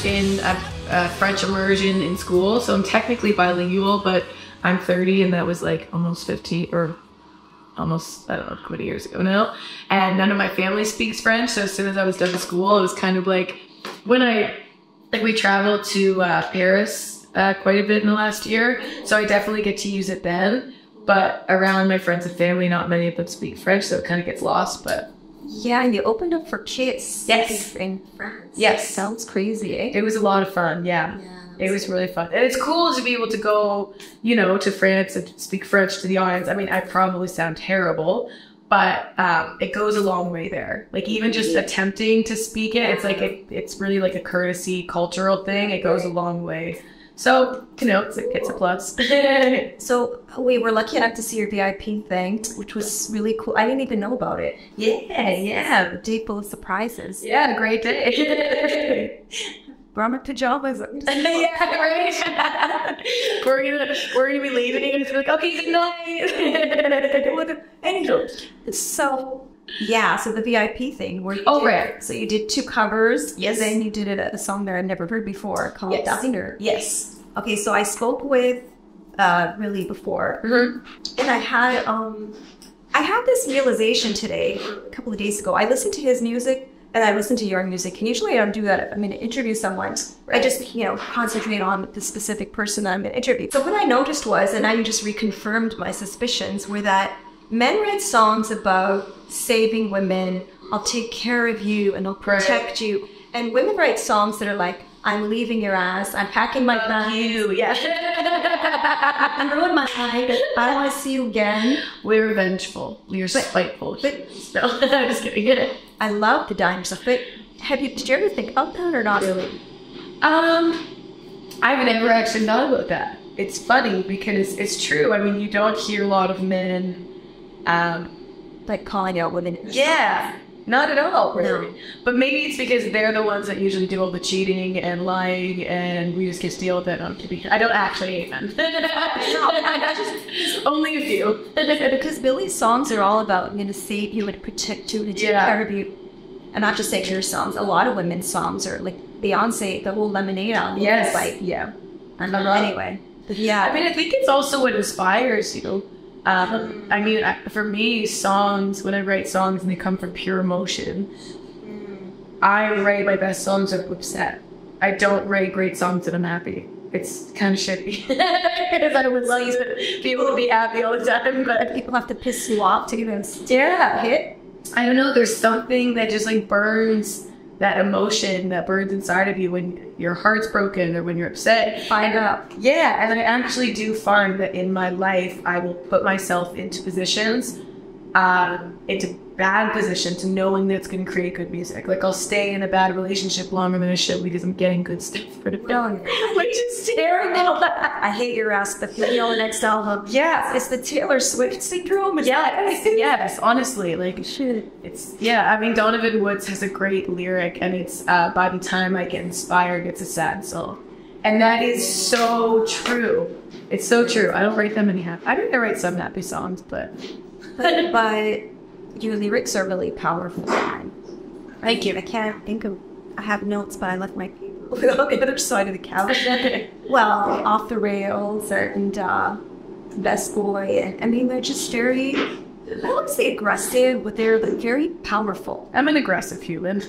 in a French immersion in school, so I'm technically bilingual, but I'm 30 and that was like almost 50 or almost, I don't know how many years ago now. And none of my family speaks French, so as soon as I was done with school, it was kind of like when we traveled to Paris quite a bit in the last year, so I definitely get to use it then. But around my friends and family, not many of them speak French, so it kind of gets lost. But yeah, and you opened up for kids. Yes. In France. Yes. Sounds crazy, eh? It was a lot of fun, yeah. It was really fun. And it's cool to be able to go, you know, to France and speak French to the audience. I mean, I probably sound terrible, but it goes a long way there. Like, even just attempting to speak it, it's like, it's really like a courtesy cultural thing. It goes a long way. So, you know, it's a plus. So we were lucky enough to see your VIP thing, which was really cool. I didn't even know about it. Yeah. The day full of surprises. Yeah, great day. Brought my pajamas. Yeah, right. we're gonna be leaving and it's like, okay, good night. Anyway, so yeah, so the VIP thing where you right. So you did 2 covers. Yes. Then you did a song that I've never heard before called Diner. Yes. Okay, so I spoke with Lily before, and I had this realization today, a couple of days ago. I listened to his music and I listen to your music, and usually I don't do that if I'm going to interview someone. I just, you know, concentrate on the specific person that I'm going to interview. So what I noticed was, and I just reconfirmed my suspicions, were that men write songs about saving women, I'll take care of you, and I'll protect you. And women write songs that are like, I'm leaving your ass, I'm packing my bags. I'm ruined my life, I don't want to see you again. We're vengeful. We're spiteful. No, I'm just kidding. I love the diner stuff, but did you ever think about that or not really? I've never actually thought about that. It's funny because it's true. I mean, you don't hear a lot of men, like calling out women. Yeah, not at all. Really. No. But maybe it's because they're the ones that usually do all the cheating and lying, and we just get to deal with it. I don't actually hate men. Only a few. Because Billy's songs are all about, you know, save you and protect you and take care of you. And not just like your songs. A lot of women's songs are like Beyonce, the whole Lemonade album. Yes. Is like, yeah. Anyway. But yeah. I mean, I think it's also what inspires you. I mean, for me, songs, when I write songs and they come from pure emotion, I write my best songs when I'm upset. I don't write great songs when I'm happy. It's kind of shitty. Because I would love people to be happy all the time, but people have to piss you off to give them hit. I don't know, there's something that just like burns, that emotion that burns inside of you when your heart's broken or when you're upset. Find out. Yeah, and I actually do find that in my life, I will put myself into positions, into bad position to knowing that it's going to create good music. Like, I'll stay in a bad relationship longer than I should because I'm getting good stuff for the film. Which is terrible. I hate your ass, but you'll be on the next album. Yeah. It's the Taylor Swift syndrome. Yes, honestly. Like, I mean, Donovan Woods has a great lyric, and it's, by the time I get inspired, it's a sad soul. And that is so true. It's so true. I don't write them any happy. I think I write some happy songs, but your lyrics are really powerful. Thank you. I can't think of. I have notes, but I left my paper on the other side of the couch. Well, Off the Rails and Best Boy. I mean, they're just very. I don't say aggressive, but they're very powerful. I'm an aggressive human.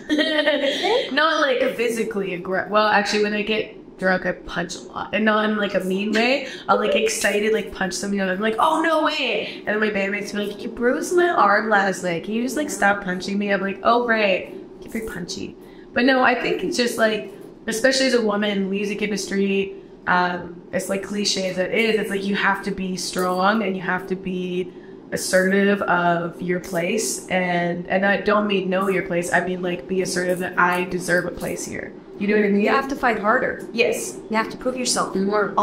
Not like a physically aggressive. Well, actually, when I get drunk, I punch a lot, and not in like a mean way. I'll like excited like punch somebody and I'm like, oh no way, and then my bandmates be like, you bruised my arm last night, can you just like stop punching me? I'm like, oh right, get very punchy. But no, I think it's just like, especially as a woman in the music industry, it's like cliche as it is, it's like you have to be strong and you have to be assertive of your place, and I don't mean know your place, I mean like be assertive that I deserve a place here. You know what I mean? You have to fight harder. Yes. You have to prove yourself more.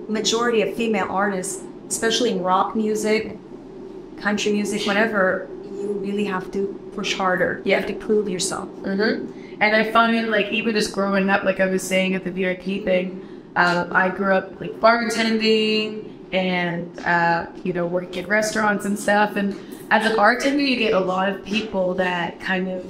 Majority of female artists, especially in rock music, country music, whatever, you really have to push harder. You have to prove yourself. And I find like even just growing up, like I was saying at the VIP thing, I grew up like bartending and, you know, working in restaurants and stuff. And as a bartender, you get a lot of people that kind of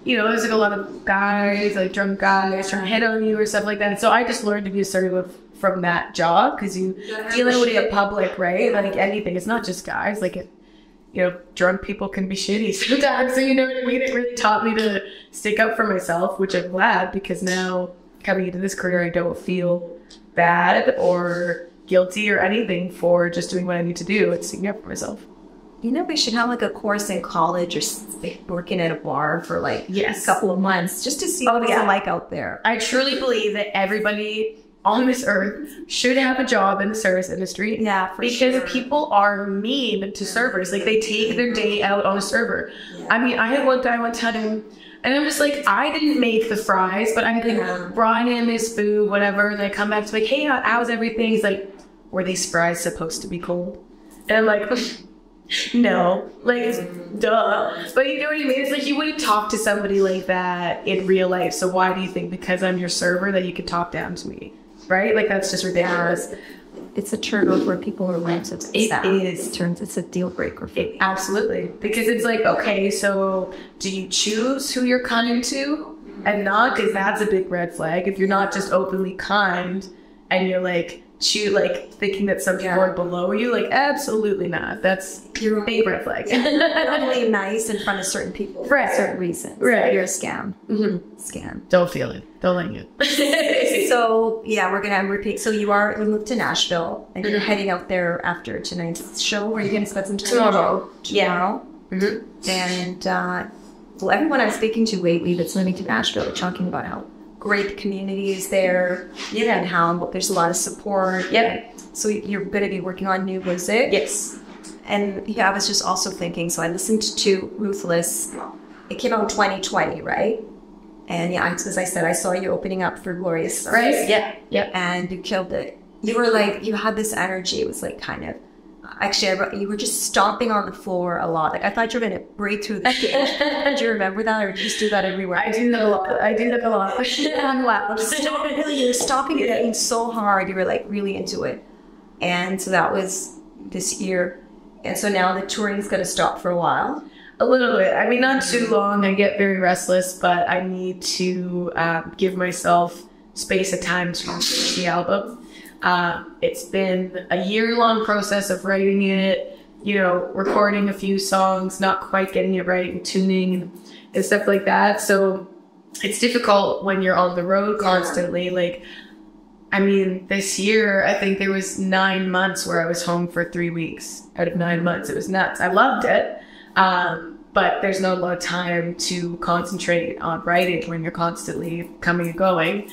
you know, there's like a lot of guys, like drunk guys trying to hit on you or stuff like that. So I just learned to be assertive from that job, because you dealing with the public, right? Like anything, it's not just guys. Like, you know, drunk people can be shitty sometimes. So you know what I mean? It really taught me to stick up for myself, which I'm glad, because now coming into this career, I don't feel bad or guilty or anything for just doing what I need to do. It's sticking up for myself. You know, we should have like a course in college or working at a bar for like a couple of months just to see what it's like out there. I truly believe that everybody on this earth should have a job in the service industry. Yeah, for because sure. people are mean to servers. Like, they take their day out on a server. Yeah. I mean, I had one guy one time, and I'm just like, I didn't make the fries, but I like brought him his food, whatever, and I come back to like, hey, how's everything? He's like, were these fries supposed to be cold? And I'm like, no, like, duh. But you know what I mean? It's like, you wouldn't talk to somebody like that in real life. So why do you think because I'm your server that you could talk down to me? Right? Like, that's just ridiculous. Yeah. It's a turnover where people are ranted. It is. It's a deal breaker for me. Absolutely. Because it's like, okay, so do you choose who you're kind to and not? Because that's a big red flag. If you're not just openly kind and you're like, thinking that some people are below you, like, absolutely not. That's your big red flag. Not only nice in front of certain people for certain reasons. Right. You're a scam. Mm-hmm. Scam. Don't feel it. Don't like it. So, yeah, we're going to repeat. So you moved to Nashville, and you're heading out there after tonight's show. Where are you going to spend some time? Tomorrow. Yeah. Mm-hmm. And, well, everyone I'm speaking to lately that's living to Nashville are talking about how great the community is there, and how there's a lot of support. Yep. So you're going to be working on new music. Yes. And I was just also thinking, so I listened to Ruthless. It came out in 2020, right? And as I said, I saw you opening up for Glorious Stars. Right. Yeah. Yep. And you killed it. You were like, you had this energy. It was like kind of, actually, you were just stomping on the floor a lot. Like, I thought you were going to break through the stage. Do you remember that, or do you just do that everywhere? I do that a lot. Wow. You were stomping it so hard. You were like really into it. And so that was this year. And so now the touring is going to stop for a while. A little bit. I mean, not too long. I get very restless, but I need to give myself space and time to finish the album. It's been a year-long process of writing it, you know, recording a few songs, not quite getting it right, and tuning and stuff like that. So it's difficult when you're on the road constantly. Like, I mean, this year, I think there was 9 months where I was home for 3 weeks out of 9 months. It was nuts. I loved it. But there's not a lot of time to concentrate on writing when you're constantly coming and going.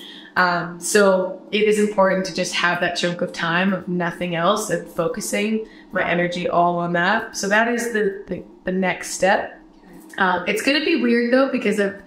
So it is important to just have that chunk of time of nothing else and focusing my energy all on that. So that is the next step. It's going to be weird though, because I've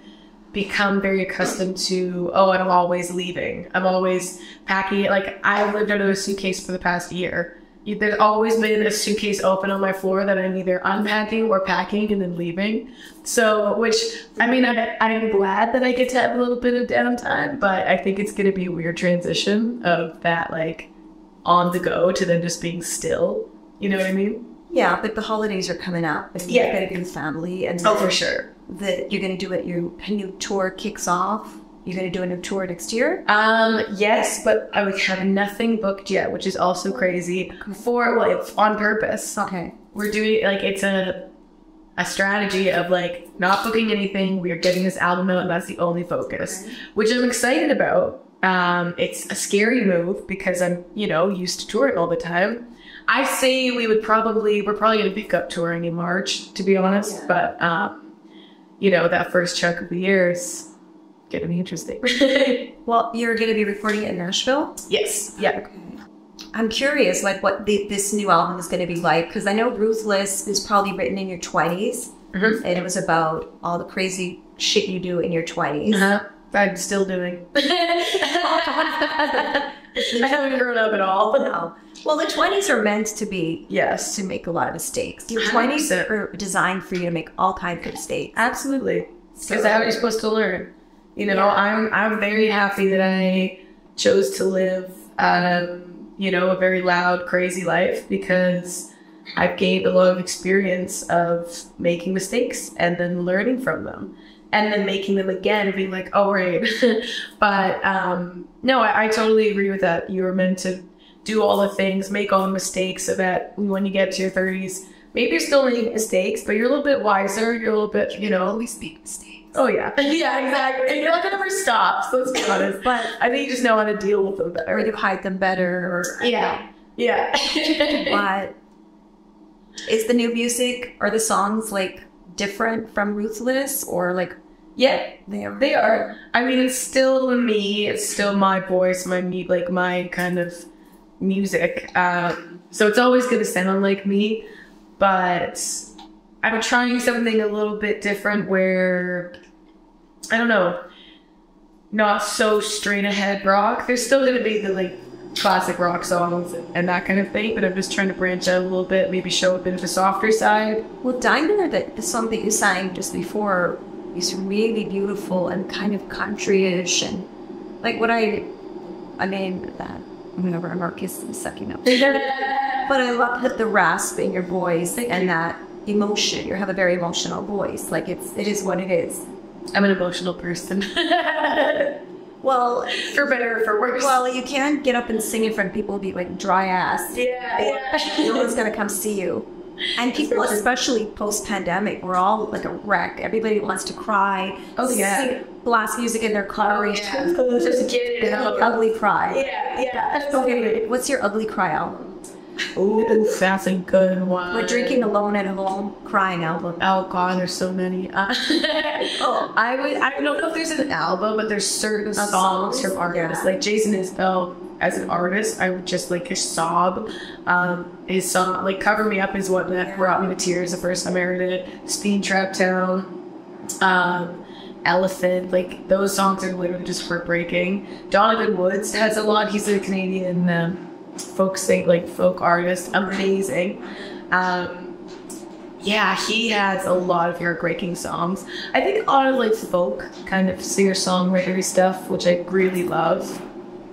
become very accustomed to, I'm always leaving. I'm always packing it. Like, I've lived under a suitcase for the past year. There's always been a suitcase open on my floor that I'm either unpacking or packing and then leaving. So, which, I mean, I'm glad that I get to have a little bit of downtime, but I think it's going to be a weird transition of that, like, on the go to then just being still. You know what I mean? Yeah, but the holidays are coming up. And you're going to be with family. And for sure. You're going to do it, your new tour kicks off. You're going to do a new tour next year? Yes, but I would have nothing booked yet, which is also crazy. On purpose. Okay. We're doing, like, it's a strategy of, like, not booking anything. We are getting this album out, and that's the only focus, which I'm excited about. It's a scary move because I'm, used to touring all the time. I say we're probably going to pick up touring in March, to be honest. But, that first chunk of the year is going to be interesting. Well, you're going to be recording it in Nashville? Yes. Yeah. Okay. I'm curious, like, what this new album is going to be like, because I know Ruthless is probably written in your 20s, and it was about all the crazy shit you do in your 20s. I'm still doing. I haven't grown up at all. No. Well, the 20s are meant to be, to make a lot of mistakes. Your 20s are designed for you to make all kinds of mistakes. Absolutely. Because that's how you're supposed to learn. I'm very happy that I chose to live, a very loud, crazy life, because I've gained a lot of experience of making mistakes and then learning from them. and then making them again and being like, oh, right. But no, I totally agree with that. You were meant to do all the things, make all the mistakes, so that when you get to your 30s, maybe you're still making mistakes, but you're a little bit wiser. You're a little bit, you know. Always make mistakes. Oh, yeah. Yeah, exactly. And you're not going to ever stop, so let's be honest. But I think you just know how to deal with them better. Or you hide them better. Or, yeah. But is the new music or the songs like different from Ruthless, or like? Yeah, they are. I mean, it's still me. It's still my voice, my kind of music. So it's always going to sound like me, but I'm trying something a little bit different where, I don't know, not so straight ahead rock. There's still going to be the like classic rock songs and that kind of thing, but I'm just trying to branch out a little bit, maybe show a bit of the softer side. Well, Diner, the song that you sang just before, is really beautiful and kind of country-ish, and like what I mean that whenever Marcus is sucking up. But I love that the rasp in your voice and that emotion. You have a very emotional voice. Like it is what it is. I'm an emotional person. Well, for better or for worse. Well, you can't get up and sing in front of people and be like dry ass. Yeah. No one's gonna come see you. And people, especially post-pandemic, we're all like a wreck. Everybody wants to cry. Oh, yeah. Sing blast music in their car. Just get it out. Ugly cry. Yeah. Okay, what's your ugly cry album? Ooh, that's a good one. We're drinking alone at home, crying album. Oh God, there's so many. I don't know if there's an album, but there's certain songs from artists. Like Jason Isbell, as an artist, I would just like sob. His song, like "Cover Me Up," is what that brought me to tears the first time I heard it. Speed Trap Town, Elephant, like those songs are literally just heartbreaking. Donovan Woods has a lot. He's a Canadian folk artist, amazing. He has a lot of heartbreaking songs. I think a lot of like folk kind of singer-songwriter stuff, which I really love.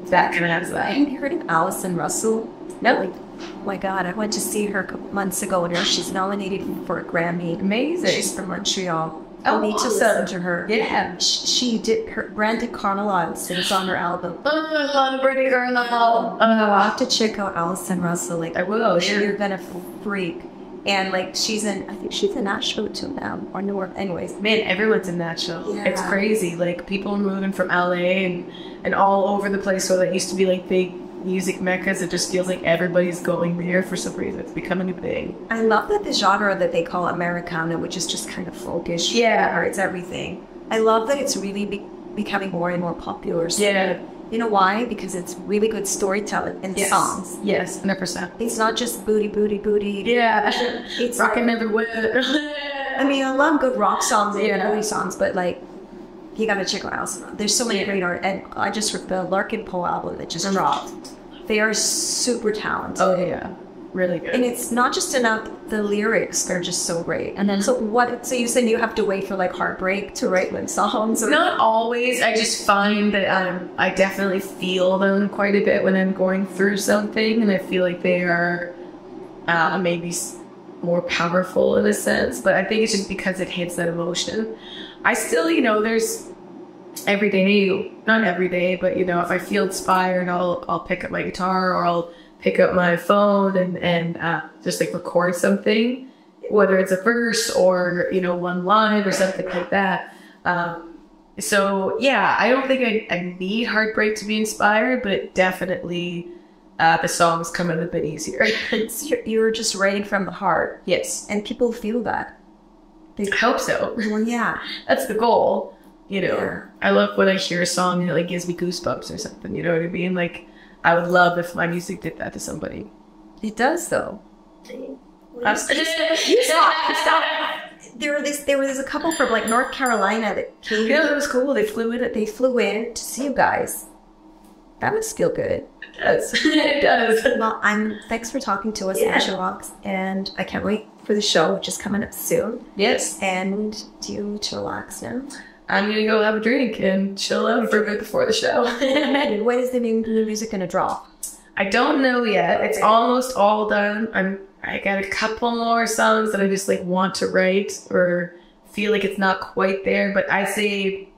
That kind of has that. Have you heard of Alison Russell? No. Like, oh my God, I went to see her a couple months ago, and she's nominated for a Grammy. Amazing. She's from Montreal. Oh, need to listen to her. Yeah. She did her Brandon Carnelon sings on her album. Oh, I love Brandon Carnelon. I'll have to check out Alison Russell. Like, I will. You're gonna freak. And like, I think she's in Nashville too now, or Newark. Anyways, man, everyone's in Nashville. Yeah. It's crazy. Like people are moving from LA and all over the place. So that used to be like big music meccas. It just feels like everybody's going there for some reason. It's becoming a thing. I love that the genre that they call Americana, which is just kind of folkish. Yeah, or it's everything. I love that it's really becoming more and more popular. So yeah. You know why? Because it's really good storytelling in the songs. Yes, 100%. It's not just booty, booty, booty. Yeah. It's rocking everywhere. I mean, I love good rock songs and booty songs, but like, you gotta check out Alison. There's so many great art. And I just heard the Larkin Poe album that just dropped. They are super talented. Oh, yeah. Really good. And it's not just enough, the lyrics are just so great. And then, so you said you have to wait for like heartbreak to write like songs? Or? Not always. I just find that I definitely feel them quite a bit when I'm going through something. And I feel like they are maybe more powerful in a sense. But I think it's just because it hits that emotion. I still, there's every day, not every day, but if I feel inspired, I'll pick up my guitar or I'll pick up my phone and just like record something, whether it's a verse or one line or something like that. So yeah, I don't think I need heartbreak to be inspired, but definitely the songs come in a bit easier. You're just writing from the heart. Yes, and people feel that. I hope so. Well, yeah, that's the goal. Yeah. I love when I hear a song that like gives me goosebumps or something. You know what I mean? Like, I would love if my music did that to somebody. It does, though. Stop. There was a couple from like North Carolina that came. Yeah, that was cool. They flew in to see you guys. That must feel good. It does. It does. Well, thanks for talking to us, Montreal Rocks, and I can't wait for the show, which is coming up soon. Yes. And do you to relax now? I'm gonna go have a drink and chill out for a bit before the show. When is the music gonna drop? I don't know yet. It's almost all done. I got a couple more songs that I just like want to write or feel like it's not quite there, but I say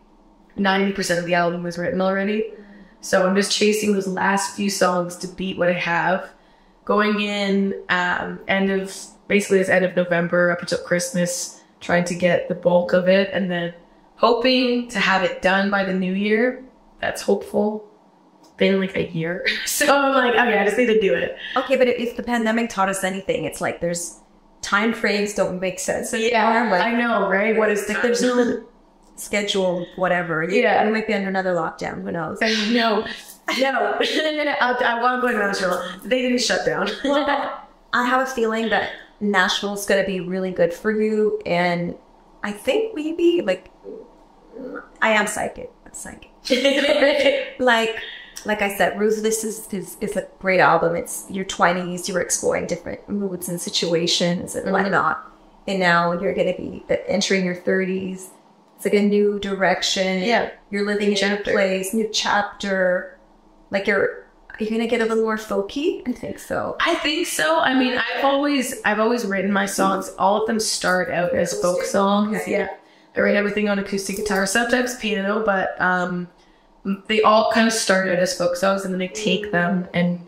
90% of the album was written already. So I'm just chasing those last few songs to beat what I have. Going in end of November up until Christmas, trying to get the bulk of it, and then hoping to have it done by the new year. That's hopeful. Been like a year. So I'm like, okay, I just need to do it. Okay, but if the pandemic taught us anything, it's like there's time frames don't make sense anymore. Yeah, like, I know, right? What is there's no schedule, whatever. Yeah. We might be under another lockdown. Who knows? No. I want to go to Nashville. They didn't shut down. I have a feeling that Nashville's going to be really good for you. And I think maybe, like, I am psychic. I'm psychic. Like I said, Ruthless is a great album. It's your 20s. You were exploring different moods and situations and whatnot. And now you're going to be entering your 30s. It's like a new direction. Yeah. You're living in a new place, new chapter. Like are you going to get a little more folky? I think so. I think so. I mean, I've always written my songs. All of them start out as folk songs. Okay. Yeah. I write everything on acoustic guitar, sometimes piano, but they all kind of start out as folk songs, and then I take them and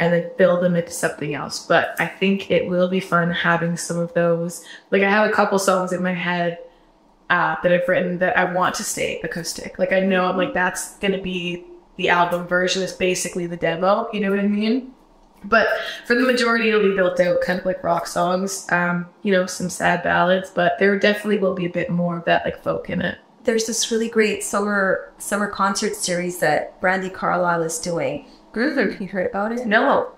then build them into something else. But I think it will be fun having some of those. Like, I have a couple songs in my head that I've written that I want to stay acoustic. Like, I know I'm like, that's going to be the album version. Is basically the demo. You know what I mean? But for the majority, it'll be built out kind of like rock songs, some sad ballads, but there definitely will be a bit more of that like folk in it. There's this really great summer concert series that Brandy Carlisle is doing. Have you heard about it? No.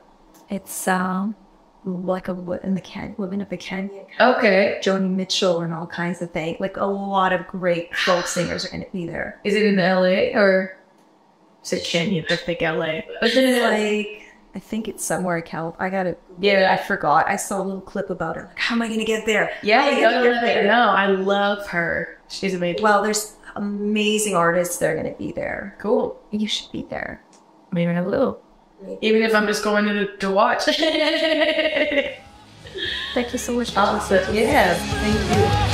It's like Women of the Canyon. Okay. Joni Mitchell and all kinds of things. Like a lot of great folk singers are going to be there. Is it in LA or is it Canyon? I think LA. But then it's like, I think it's somewhere in California. I forgot. I saw a little clip about her. Like, how am I going to get there? Yeah, you gotta get there. No, I love her. She's amazing. Well, there's amazing artists that are going to be there. Cool. You should be there. Maybe I will. Even if I'm just going to watch. Thank you so much. Awesome. Yeah, thank you.